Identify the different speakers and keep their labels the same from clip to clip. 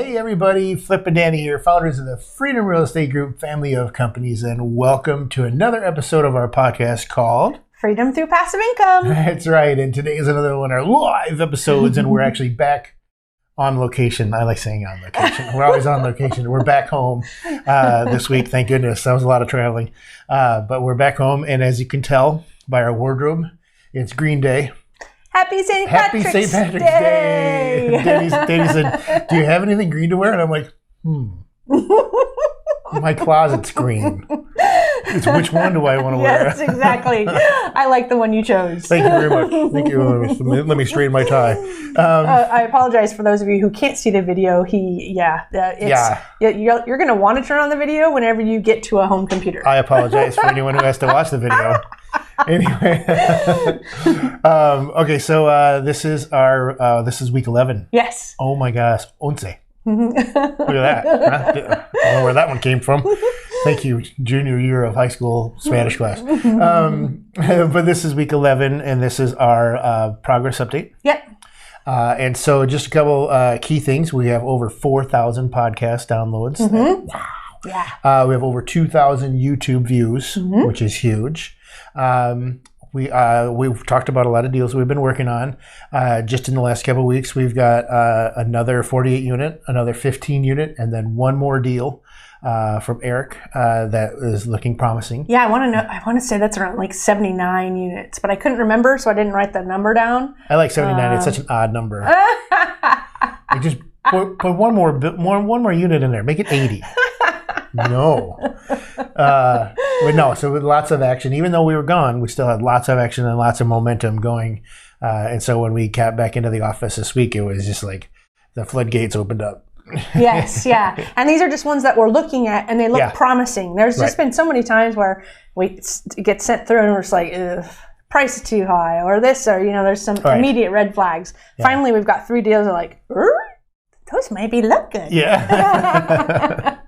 Speaker 1: Hey everybody, Flip and Danny here, founders of the Freedom Real Estate Group family of companies, and welcome to another episode of our podcast called
Speaker 2: Freedom Through Passive Income.
Speaker 1: That's right, and today is another one of our live episodes, and we're actually back on location. I like saying on location. We're always on location. We're back home this week, thank goodness. That was a lot of traveling, but we're back home, and as you can tell by our wardrobe, it's Green Day.
Speaker 2: Happy St. Patrick's Day!
Speaker 1: Danny said, do you have anything green to wear? And I'm like, my closet's green. It's which one do I want to wear?
Speaker 2: Yes, exactly. I like the one you chose.
Speaker 1: Thank you very much. Thank you. Let me straighten my tie.
Speaker 2: I apologize for those of you who can't see the video. You're going to want to turn on the video whenever you get to a home computer.
Speaker 1: I apologize for anyone who has to watch the video. Anyway, okay, so this is week 11.
Speaker 2: Yes.
Speaker 1: Oh my gosh, 11. Look at that. I don't know where that one came from. Thank you, junior year of high school Spanish class. But this is week 11, and this is our progress update.
Speaker 2: Yep.
Speaker 1: And so just a couple key things. We have over 4,000 podcast downloads.
Speaker 2: Mm-hmm.
Speaker 1: Wow.
Speaker 2: Yeah.
Speaker 1: We have over 2,000 YouTube views, which is huge. We've talked about a lot of deals we've been working on. Just in the last couple of weeks, we've got another 48 unit, another 15 unit, and then one more deal from Eric that is looking promising.
Speaker 2: Yeah, I want to say that's around like 79 units, but I couldn't remember, so I didn't write the number down.
Speaker 1: I like 79. It's such an odd number. You just put one more unit in there. Make it 80. No. But no, so with lots of action. Even though we were gone, we still had lots of action and lots of momentum going. And so when we got back into the office this week, it was just like the floodgates opened up.
Speaker 2: Yes, yeah. And these are just ones that we're looking at, and they look promising. There's just been so many times where we get sent through and we're just like, ugh, price is too high, or this, or, there's some immediate red flags. Yeah. Finally, we've got 3 deals that are like, those maybe look good.
Speaker 1: Yeah.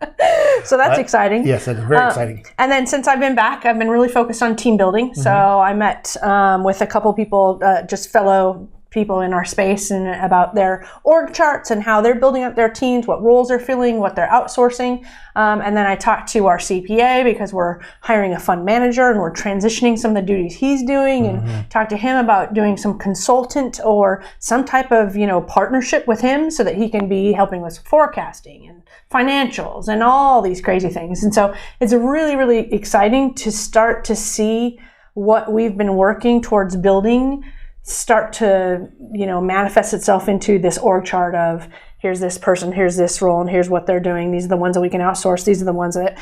Speaker 2: So that's exciting.
Speaker 1: Yes, that's very exciting.
Speaker 2: And then since I've been back, I've been really focused on team building. So I met with a couple people, just fellow people in our space, and about their org charts and how they're building up their teams, what roles they're filling, what they're outsourcing. And then I talked to our CPA because we're hiring a fund manager and we're transitioning some of the duties he's doing, and talked to him about doing some consultant or some type of, partnership with him so that he can be helping with forecasting and financials and all these crazy things. And so it's really, really exciting to start to see what we've been working towards building start to, manifest itself into this org chart of here's this person, here's this role, and here's what they're doing. These are the ones that we can outsource. These are the ones that,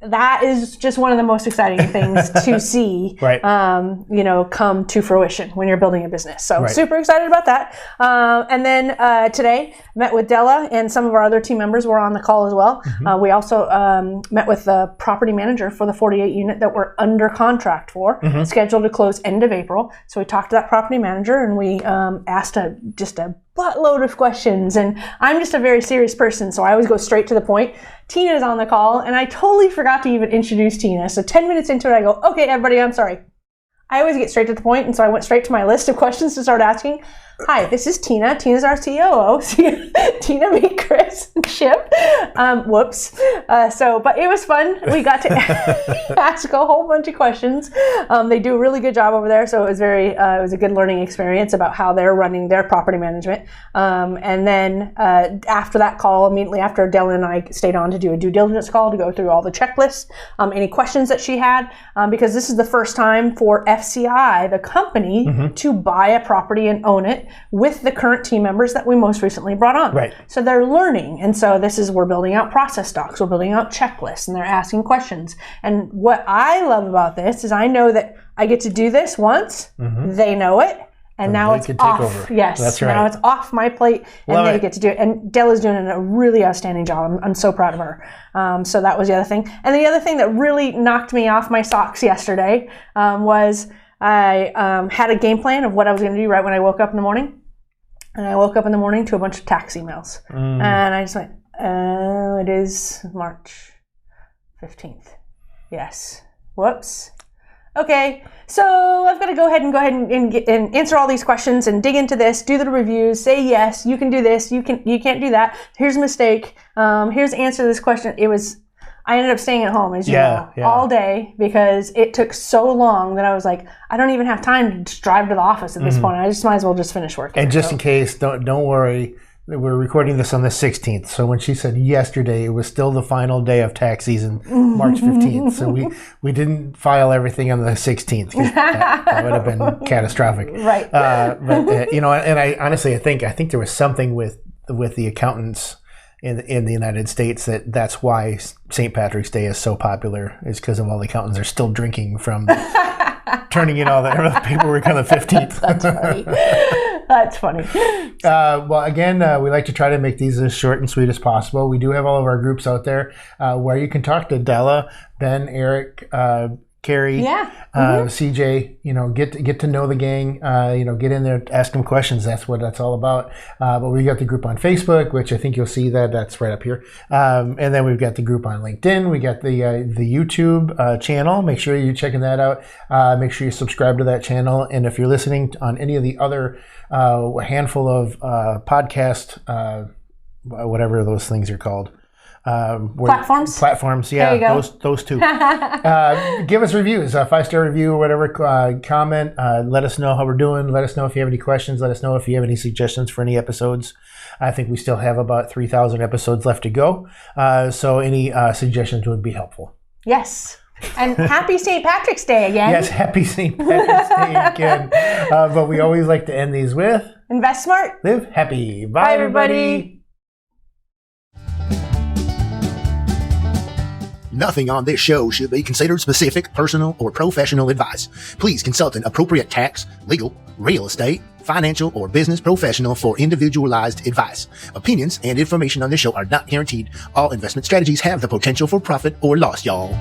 Speaker 2: that is just one of the most exciting things to see, come to fruition when you're building a business. So super excited about that. And then today met with Della, and some of our other team members were on the call as well. We also met with the property manager for the 48 unit that we're under contract for, scheduled to close end of April. So we talked to that property manager, and we asked a buttload of questions, and I'm just a very serious person, so I always go straight to the point. Tina's on the call, and I totally forgot to even introduce Tina. So 10 minutes into it, I go, okay, everybody, I'm sorry. I always get straight to the point, and so I went straight to my list of questions to start asking. Hi, this is Tina. Tina's our COO. Tina, me, Chris, and Chip. Whoops. But it was fun. We got to ask a whole bunch of questions. They do a really good job over there, so it was a good learning experience about how they're running their property management. And then after that call, immediately after, Della and I stayed on to do a due diligence call to go through all the checklists, any questions that she had, because this is the first time for FCI, the company, to buy a property and own it with the current team members that we most recently brought on.
Speaker 1: Right.
Speaker 2: So they're learning. And so we're building out process docs, we're building out checklists, and they're asking questions. And what I love about this is I know that I get to do this once, they know it, and now it's off. Over. Yes, that's right. Now it's off my plate, and they get to do it. And Della's doing a really outstanding job. I'm so proud of her. So that was the other thing. And the other thing that really knocked me off my socks yesterday was I had a game plan of what I was going to do right when I woke up in the morning. And I woke up in the morning to a bunch of tax emails. And I just went, oh, it is March 15th. Yes. Whoops. okay, so I've got to go ahead and answer all these questions and dig into this, do the reviews, say yes, you can do this, you can't do that. Here's a mistake. Here's the answer to this question. I ended up staying at home, as you know, all day because it took so long that I was like, I don't even have time to just drive to the office at this point. I just might as well just finish work.
Speaker 1: And just in case, don't worry. We're recording this on the 16th. So when she said yesterday, it was still the final day of tax season, March 15th. So we didn't file everything on the 16th. That would have been catastrophic.
Speaker 2: Right.
Speaker 1: But and I honestly, I think there was something with the accountants in the United States that's why St. Patrick's Day is so popular, is because of all the accountants are still drinking from turning in all the paperwork on the 15th.
Speaker 2: That's funny. That's funny.
Speaker 1: Well, again, we like to try to make these as short and sweet as possible. We do have all of our groups out there where you can talk to Della, Ben, Eric, Carrie, CJ, get to know the gang, get in there, ask them questions. That's what that's all about. But we got the group on Facebook, which I think you'll see that's right up here. And then we've got the group on LinkedIn. We got the YouTube channel. Make sure you're checking that out. Make sure you subscribe to that channel. And if you're listening on any of the other handful of podcast, whatever those things are called,
Speaker 2: platforms,
Speaker 1: yeah, those two. Give us reviews, a 5-star review or whatever. Comment, let us know how we're doing. Let us know if you have any questions. Let us know if you have any suggestions for any episodes. I think we still have about 3,000 episodes left to go, so any suggestions would be helpful.
Speaker 2: Yes. And happy St. Patrick's Day again.
Speaker 1: Yes, happy St. Patrick's Day again. But we always like to end these with
Speaker 2: invest smart,
Speaker 1: live happy. Bye everybody.
Speaker 3: Nothing on this show should be considered specific, personal, or professional advice. Please consult an appropriate tax, legal, real estate, financial, or business professional for individualized advice. Opinions and information on this show are not guaranteed. All investment strategies have the potential for profit or loss, y'all.